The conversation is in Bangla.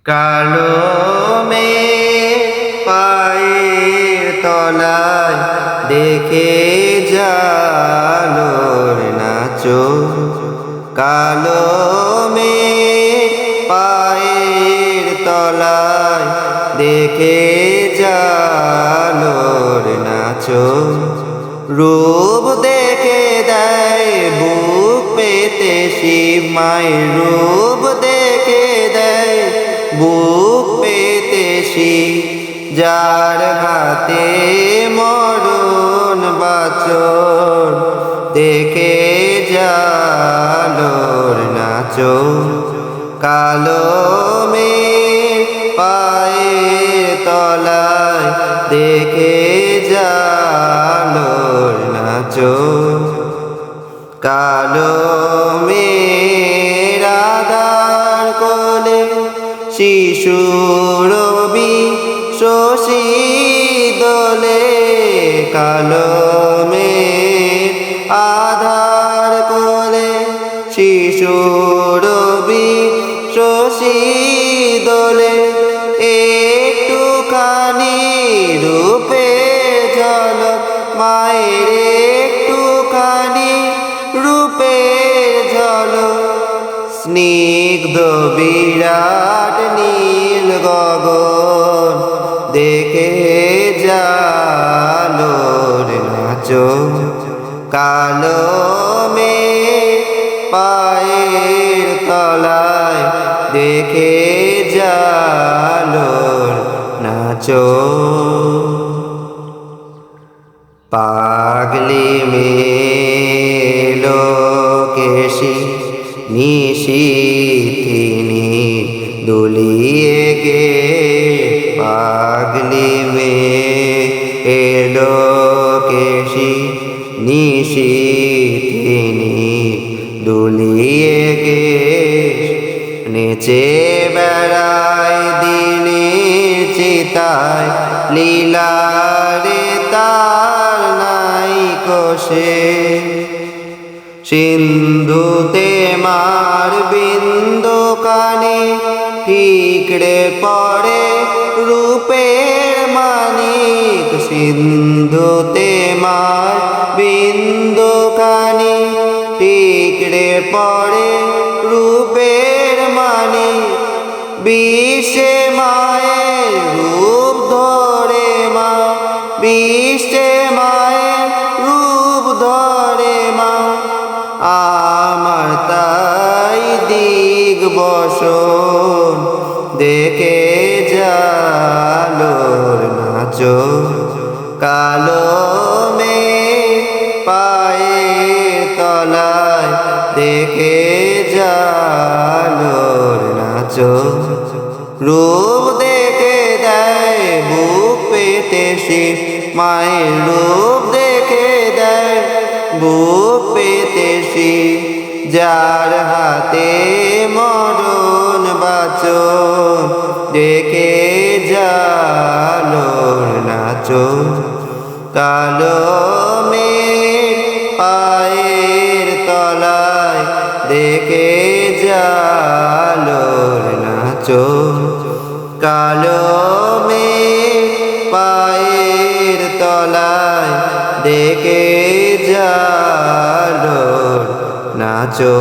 কালো মেঘ পায়ের তলায় দেখে জালোর নাচো। কালো মেঘ পায়ের তলায় দেখে জালোর নাচো। রূপ দেখে দেয় বুক পেতে শিব মায়ের, রূপ দেখে দেয় বুক পেতে শিব, যার হাতে মরণ বাচন দেখে জালোর নাচো। কালো মেঘ পায়ের তলায় দেখে জালোর নাচো। কালো মেঘ আঁধার কোলে শিশু রবি শশী দোলে। কালো মেঘ আঁধার কোলে শিশু রবি শশী দোলে। একটুখানি রূপে ঝলক মায়ের, একটুখানি রূপের ঝলক। স্নিগ্ধ বিরাট নীল গগন দেখে জালোর নাচো। কালো মেঘ পায়ের তলায় দেখে জালোর নাচো। পাগলি মেলো কেশি নিশিথিনি দুলিয়ে গে। পাগলি মে এলো কেশি নিশিথিনি দুলিয়ে গে। নেচে বেড়ায় দিনের চিতায় লীলারে তার নাই কোষে। সিন্ধুতে মার বিন্দু কানে ঠিকরে পড়ে রূপের মানিক। সিন্ধুতে মার বিন্দু কানে ঠিকরে পড়ে রূপের মানিক। বিশ্বে মায়ের রূপ ধরে মা, বিশ্বে মায়ের রূপ ধরে মা। আমার তাই দিগ বসন দেখে জালোর নাচো। কালো মেঘ পায়ের তলায় দেখে জালোর নাচো। রূপ দেখে দেয় বুক পেতে শিব মায়ের, রূপ দেখে দেয় বুক পেতে শিব, যার হাতে মরণ বাচন দেখে জালোর নাচো। কালো মেঘ পায়ের তলায় দেখে জালোর নাচো। কালো মেঘ পায়ের তলায় দেখে জালোর নাচো।